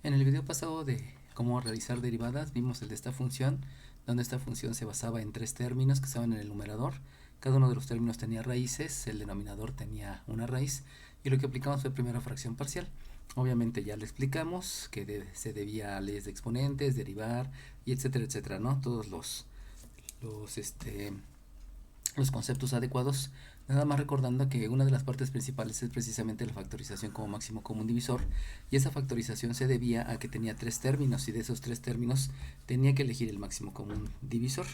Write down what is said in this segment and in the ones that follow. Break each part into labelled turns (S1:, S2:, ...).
S1: En el video pasado de cómo realizar derivadas vimos el de esta función, donde esta función se basaba en tres términos que estaban en el numerador. Cada uno de los términos tenía raíces, el denominador tenía una raíz y lo que aplicamos fue primero fracción parcial. Obviamente ya le explicamos que se debía a leyes de exponentes, derivar y etcétera, etcétera, ¿no? Todos los, este, los conceptos adecuados, nada más recordando que una de las partes principales es precisamente la factorización como máximo común divisor, y esa factorización se debía a que tenía tres términos y de esos tres términos tenía que elegir el máximo común divisor.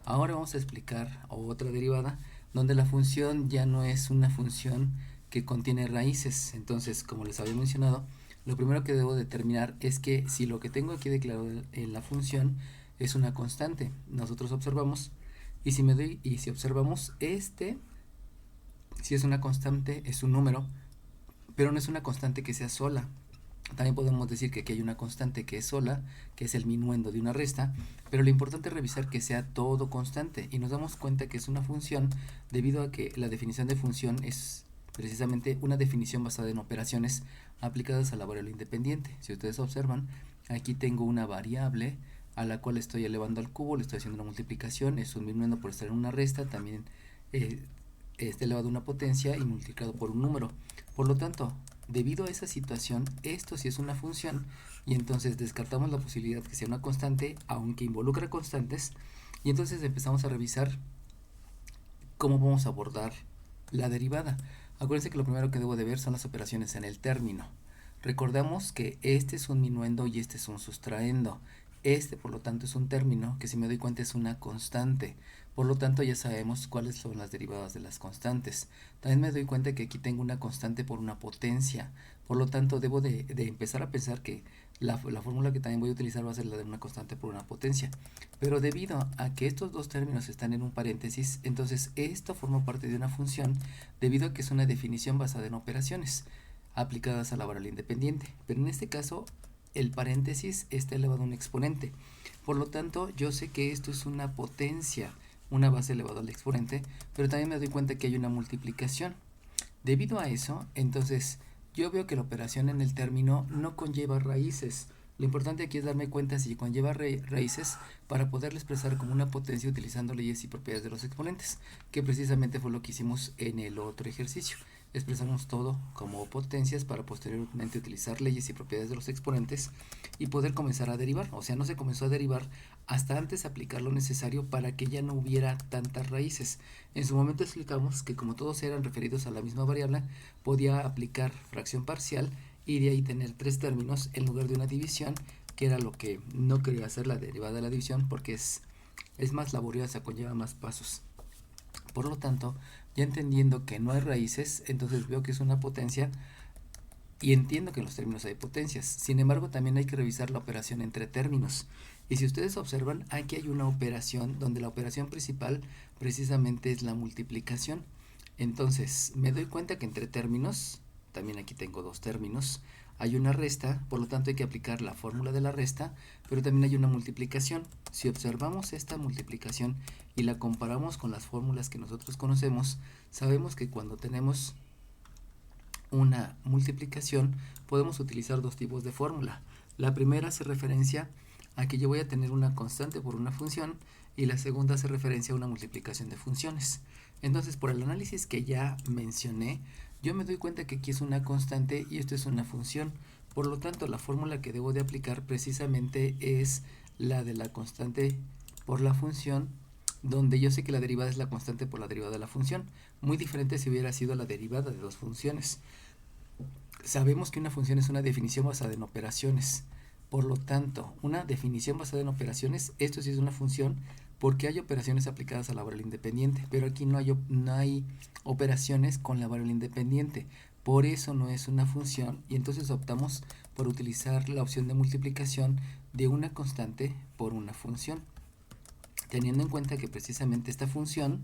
S1: Ahora vamos a explicar otra derivada donde la función ya no es una función que contiene raíces. Entonces, como les había mencionado, lo primero que debo determinar es que si lo que tengo aquí declarado en la función es una constante, nosotros observamos y si observamos si es una constante, es un número, pero no es una constante que sea sola. También podemos decir que aquí hay una constante que es sola, que es el minuendo de una resta, pero lo importante es revisar que sea todo constante y nos damos cuenta que es una función debido a que la definición de función es precisamente una definición basada en operaciones aplicadas a la variable independiente. Si ustedes observan, aquí tengo una variable a la cual estoy elevando al cubo, le estoy haciendo una multiplicación, es un minuendo por estar en una resta, también eh, está elevado a una potencia y multiplicado por un número. Por lo tanto, debido a esa situación, esto sí es una función y entonces descartamos la posibilidad que sea una constante, aunque involucra constantes, y entonces empezamos a revisar cómo vamos a abordar la derivada. Acuérdense que lo primero que debo de ver son las operaciones en el término. Recordamos que este es un minuendo y este es un sustraendo. Este, por lo tanto, es un término que si me doy cuenta es una constante. Por lo tanto, ya sabemos cuáles son las derivadas de las constantes. También me doy cuenta que aquí tengo una constante por una potencia. Por lo tanto, debo de empezar a pensar que la fórmula que también voy a utilizar va a ser la de una constante por una potencia. Pero debido a que estos dos términos están en un paréntesis, entonces esto forma parte de una función debido a que es una definición basada en operaciones aplicadas a la variable independiente. Pero en este caso, el paréntesis está elevado a un exponente. Por lo tanto, yo sé que esto es una potencia, una base elevada al exponente, pero también me doy cuenta que hay una multiplicación. Debido a eso, entonces, yo veo que la operación en el término no conlleva raíces. Lo importante aquí es darme cuenta si conlleva raíces para poderlo expresar como una potencia utilizando leyes y propiedades de los exponentes, que precisamente fue lo que hicimos en el otro ejercicio. Expresamos todo como potencias para posteriormente utilizar leyes y propiedades de los exponentes y poder comenzar a derivar. O sea, no se comenzó a derivar hasta antes aplicar lo necesario para que ya no hubiera tantas raíces. En su momento explicamos que como todos eran referidos a la misma variable, podía aplicar fracción parcial y de ahí tener tres términos en lugar de una división, que era lo que no quería hacer la derivada de la división porque es más laboriosa, conlleva más pasos. Por lo tanto, ya entendiendo que no hay raíces, entonces veo que es una potencia y entiendo que en los términos hay potencias. Sin embargo, también hay que revisar la operación entre términos. Y si ustedes observan, aquí hay una operación donde la operación principal precisamente es la multiplicación. Entonces, me doy cuenta que entre términos, también aquí tengo dos términos, hay una resta, por lo tanto hay que aplicar la fórmula de la resta, pero también hay una multiplicación. Si observamos esta multiplicación y la comparamos con las fórmulas que nosotros conocemos, sabemos que cuando tenemos una multiplicación podemos utilizar dos tipos de fórmula. La primera hace referencia a que yo voy a tener una constante por una función y la segunda hace referencia a una multiplicación de funciones. Entonces, por el análisis que ya mencioné, yo me doy cuenta que aquí es una constante y esto es una función. Por lo tanto, la fórmula que debo de aplicar precisamente es la de la constante por la función, donde yo sé que la derivada es la constante por la derivada de la función. Muy diferente si hubiera sido la derivada de dos funciones. Sabemos que una función es una definición basada en operaciones. Por lo tanto, una definición basada en operaciones, esto sí es una función porque hay operaciones aplicadas a la variable independiente, pero aquí no hay operaciones con la variable independiente. Por eso no es una función y entonces optamos por utilizar la opción de multiplicación de una constante por una función, teniendo en cuenta que precisamente esta función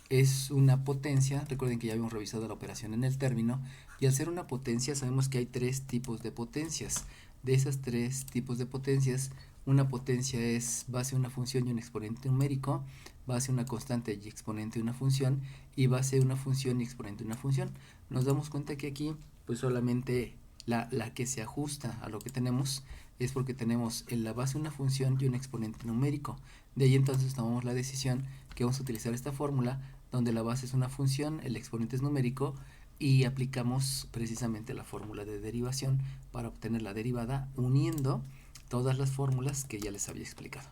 S1: es una potencia. Recuerden que ya habíamos revisado la operación en el término y al ser una potencia sabemos que hay tres tipos de potencias. De esas tres tipos de potencias, una potencia es base de una función y un exponente numérico, base una constante y exponente de una función y base una función y exponente de una función. Nos damos cuenta que aquí pues solamente la que se ajusta a lo que tenemos es porque tenemos en la base una función y un exponente numérico. De ahí entonces tomamos la decisión que vamos a utilizar esta fórmula donde la base es una función, el exponente es numérico y aplicamos precisamente la fórmula de derivación para obtener la derivada uniendo todas las fórmulas que ya les había explicado.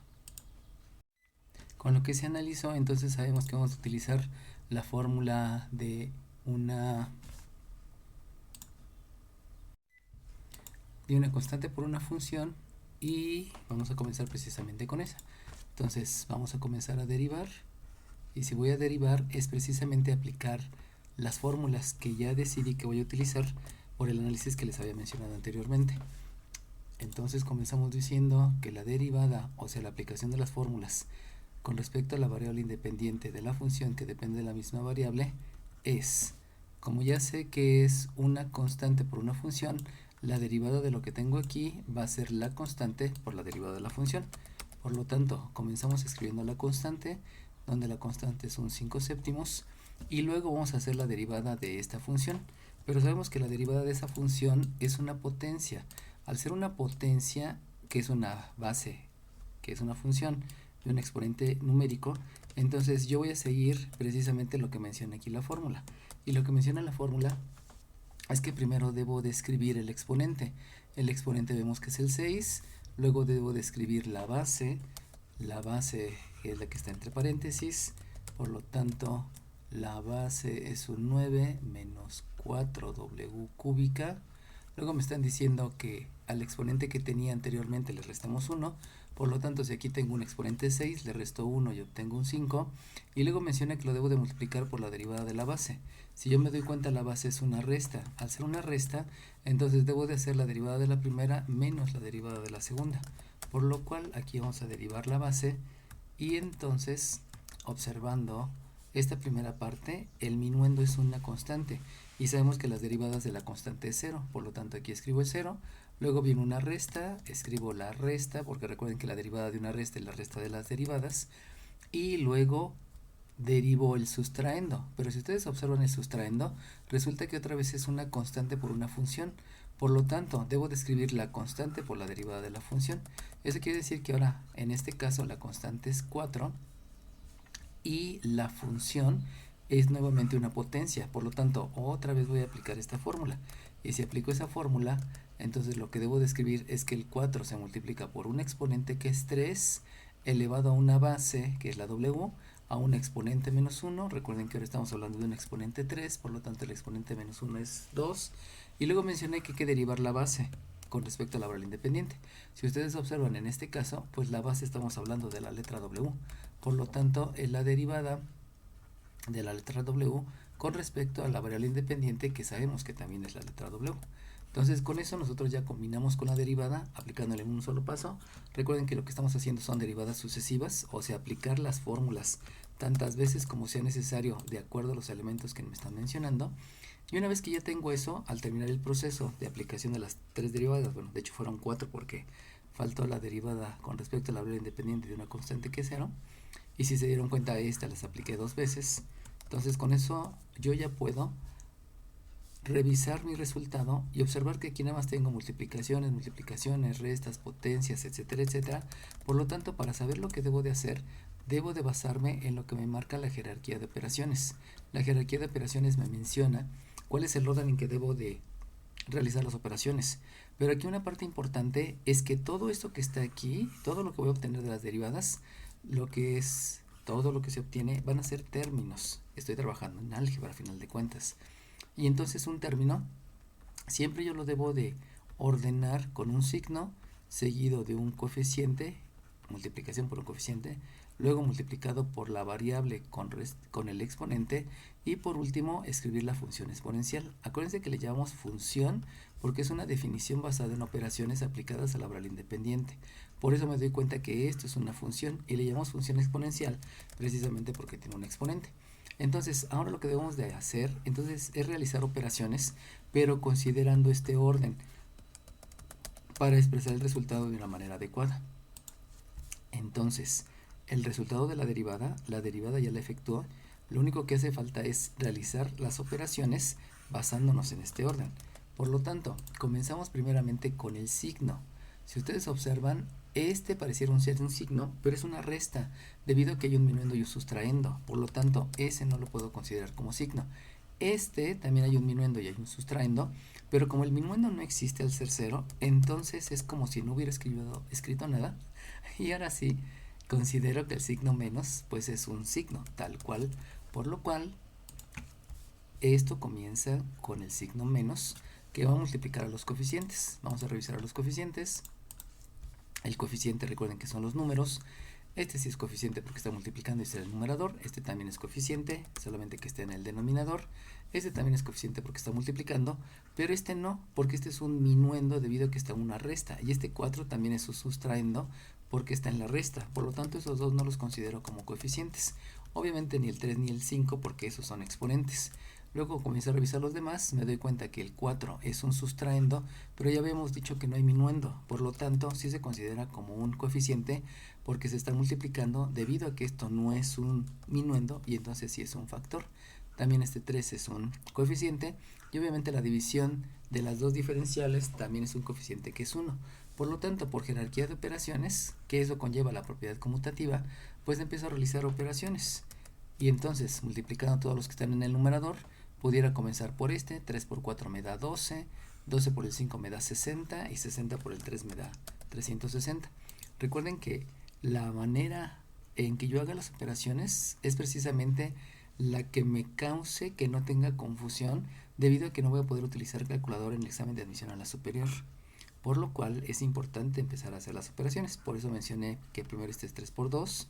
S1: Con lo que se analizó, entonces sabemos que vamos a utilizar la fórmula de una constante por una función y vamos a comenzar precisamente con esa. Entonces vamos a comenzar a derivar y si voy a derivar es precisamente aplicar las fórmulas que ya decidí que voy a utilizar por el análisis que les había mencionado anteriormente. Entonces comenzamos diciendo que la derivada, o sea la aplicación de las fórmulas con respecto a la variable independiente de la función que depende de la misma variable es, como ya sé que es una constante por una función, la derivada de lo que tengo aquí va a ser la constante por la derivada de la función. Por lo tanto, comenzamos escribiendo la constante, donde la constante es un 5/7, y luego vamos a hacer la derivada de esta función. Pero sabemos que la derivada de esa función es una potencia. Al ser una potencia, que es una base, que es una función de un exponente numérico, entonces yo voy a seguir precisamente lo que menciona aquí la fórmula. Y lo que menciona la fórmula es que primero debo de escribir el exponente. El exponente vemos que es el 6, luego debo de escribir la base es la que está entre paréntesis, por lo tanto la base es un 9 menos 4w cúbica. Luego me están diciendo que al exponente que tenía anteriormente le restamos 1, por lo tanto si aquí tengo un exponente 6, le resto 1 y obtengo un 5, y luego menciona que lo debo de multiplicar por la derivada de la base. Si yo me doy cuenta, la base es una resta. Al ser una resta, entonces debo de hacer la derivada de la primera menos la derivada de la segunda, por lo cual aquí vamos a derivar la base y entonces, observando esta primera parte, el minuendo es una constante y sabemos que las derivadas de la constante es 0, por lo tanto aquí escribo el 0, luego viene una resta, escribo la resta, porque recuerden que la derivada de una resta es la resta de las derivadas, y luego derivo el sustraendo. Pero si ustedes observan el sustraendo, resulta que otra vez es una constante por una función. Por lo tanto, debo de escribir la constante por la derivada de la función. Eso quiere decir que ahora, en este caso, la constante es 4 y la función es nuevamente una potencia. Por lo tanto, otra vez voy a aplicar esta fórmula. Y si aplico esa fórmula, entonces lo que debo de escribir es que el 4 se multiplica por un exponente que es 3 elevado a una base que es la w, a un exponente menos 1. Recuerden que ahora estamos hablando de un exponente 3, por lo tanto el exponente menos 1 es 2. Y luego mencioné que hay que derivar la base con respecto a la variable independiente. Si ustedes observan en este caso, pues la base estamos hablando de la letra w. Por lo tanto, es la derivada de la letra w con respecto a la variable independiente que sabemos que también es la letra w. Entonces con eso nosotros ya combinamos con la derivada aplicándole en un solo paso. Recuerden que lo que estamos haciendo son derivadas sucesivas, o sea, aplicar las fórmulas tantas veces como sea necesario de acuerdo a los elementos que me están mencionando. Y una vez que ya tengo eso, al terminar el proceso de aplicación de las 3 derivadas, bueno, de hecho fueron 4 porque faltó la derivada con respecto a la variable independiente de una constante que es 0, y si se dieron cuenta, esta las apliqué 2 veces. Entonces con eso yo ya puedo revisar mi resultado y observar que aquí nada más tengo multiplicaciones, restas, potencias, etcétera, etcétera. Por lo tanto, para saber lo que debo de hacer, debo de basarme en lo que me marca la jerarquía de operaciones. La jerarquía de operaciones me menciona cuál es el orden en que debo de realizar las operaciones. Pero aquí una parte importante es que todo esto que está aquí, todo lo que voy a obtener de las derivadas, todo lo que se obtiene van a ser términos. Estoy trabajando en álgebra a final de cuentas. Y entonces un término siempre yo lo debo de ordenar con un signo seguido de un coeficiente, multiplicación por un coeficiente, luego multiplicado por la variable con el exponente, y por último escribir la función exponencial. Acuérdense que le llamamos función porque es una definición basada en operaciones aplicadas a la variable independiente. Por eso me doy cuenta que esto es una función y le llamamos función exponencial precisamente porque tiene un exponente. Entonces, ahora lo que debemos de hacer entonces es realizar operaciones, pero considerando este orden para expresar el resultado de una manera adecuada. Entonces, el resultado de la derivada ya la efectuó. Lo único que hace falta es realizar las operaciones basándonos en este orden. Por lo tanto, comenzamos primeramente con el signo. Si ustedes observan, este pareciera un signo, pero es una resta, debido a que hay un minuendo y un sustraendo. Por lo tanto, ese no lo puedo considerar como signo. Este también hay un minuendo y hay un sustraendo, pero como el minuendo no existe al ser cero, entonces es como si no hubiera escrito nada. Y ahora sí, considero que el signo menos, pues es un signo, tal cual, por lo cual esto comienza con el signo menos, que va a multiplicar a los coeficientes. Vamos a revisar a los coeficientes. El coeficiente, recuerden que son los números. Este sí es coeficiente porque está multiplicando y está en el numerador. Este también es coeficiente, solamente que está en el denominador. Este también es coeficiente porque está multiplicando, pero este no, porque este es un minuendo debido a que está en una resta. Y este 4 también es un sustraendo porque está en la resta. Por lo tanto, esos dos no los considero como coeficientes. Obviamente ni el 3 ni el 5 porque esos son exponentes. Luego comienzo a revisar los demás, me doy cuenta que el 4 es un sustraendo, pero ya habíamos dicho que no hay minuendo, por lo tanto sí se considera como un coeficiente porque se está multiplicando debido a que esto no es un minuendo y entonces sí es un factor. También este 3 es un coeficiente y obviamente la división de las dos diferenciales también es un coeficiente que es 1. Por lo tanto, por jerarquía de operaciones, que eso conlleva la propiedad conmutativa, pues empiezo a realizar operaciones. Y entonces, multiplicando todos los que están en el numerador, pudiera comenzar por este, 3 por 4 me da 12, 12 por el 5 me da 60 y 60 por el 3 me da 360. Recuerden que la manera en que yo haga las operaciones es precisamente la que me cause que no tenga confusión debido a que no voy a poder utilizar calculadora en el examen de admisión a la superior. Por lo cual es importante empezar a hacer las operaciones. Por eso mencioné que primero este es 3 por 2.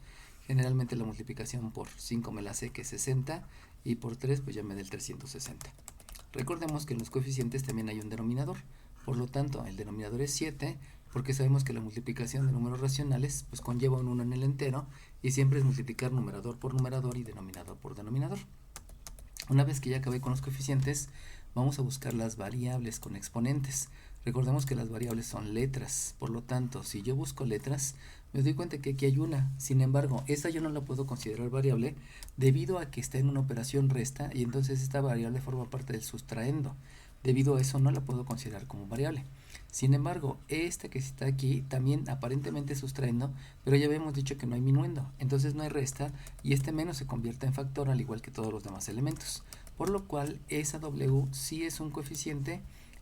S1: Generalmente la multiplicación por 5 me la sé que es 60 y por 3 pues ya me da el 360. Recordemos que en los coeficientes también hay un denominador. Por lo tanto, el denominador es 7 porque sabemos que la multiplicación de números racionales pues conlleva un 1 en el entero y siempre es multiplicar numerador por numerador y denominador por denominador. Una vez que ya acabé con los coeficientes, vamos a buscar las variables con exponentes. Recordemos que las variables son letras, por lo tanto, si yo busco letras, me doy cuenta que aquí hay una. Sin embargo, esta yo no la puedo considerar variable debido a que está en una operación resta y entonces esta variable forma parte del sustraendo. Debido a eso no la puedo considerar como variable. Sin embargo, esta que está aquí también aparentemente es sustraendo, pero ya habíamos dicho que no hay minuendo, entonces no hay resta y este menos se convierte en factor al igual que todos los demás elementos. Por lo cual esa W sí es un coeficiente,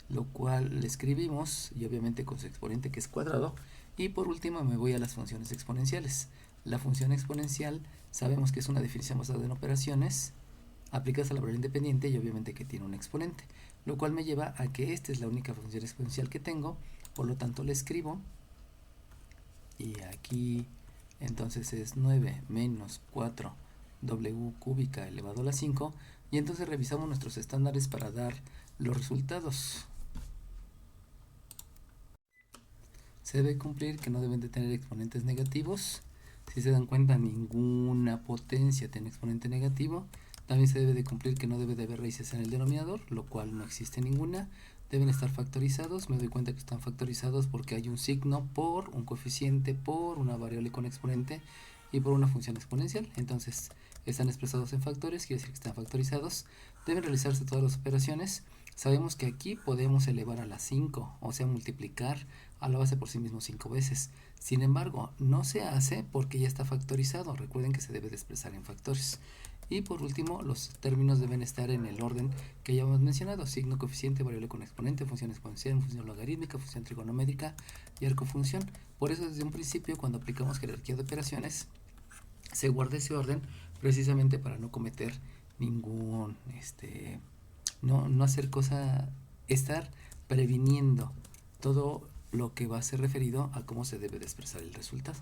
S1: lo cual le escribimos y obviamente con su exponente que es cuadrado. Y por último me voy a las funciones exponenciales. La función exponencial sabemos que es una definición basada en operaciones aplicadas a la variable independiente y obviamente que tiene un exponente, lo cual me lleva a que esta es la única función exponencial que tengo, por lo tanto le escribo y aquí entonces es 9 menos 4 w cúbica elevado a la 5 y entonces revisamos nuestros estándares para dar los resultados. Se debe cumplir que no deben de tener exponentes negativos. Si se dan cuenta, ninguna potencia tiene exponente negativo. También se debe de cumplir que no debe de haber raíces en el denominador, lo cual no existe ninguna. Deben estar factorizados. Me doy cuenta que están factorizados porque hay un signo por un coeficiente, por una variable con exponente y por una función exponencial. Entonces, están expresados en factores, quiere decir que están factorizados. Deben realizarse todas las operaciones. Sabemos que aquí podemos elevar a la 5, o sea, multiplicar a la base por sí mismo 5 veces. Sin embargo, no se hace porque ya está factorizado. Recuerden que se debe de expresar en factores. Y por último, los términos deben estar en el orden que ya hemos mencionado: signo, coeficiente, variable con exponente, función exponencial, función logarítmica, función trigonométrica y arcofunción. Por eso desde un principio, cuando aplicamos jerarquía de operaciones, se guarda ese orden precisamente para no cometer ningún no hacer cosa, estar previniendo todo lo que va a ser referido a cómo se debe de expresar el resultado.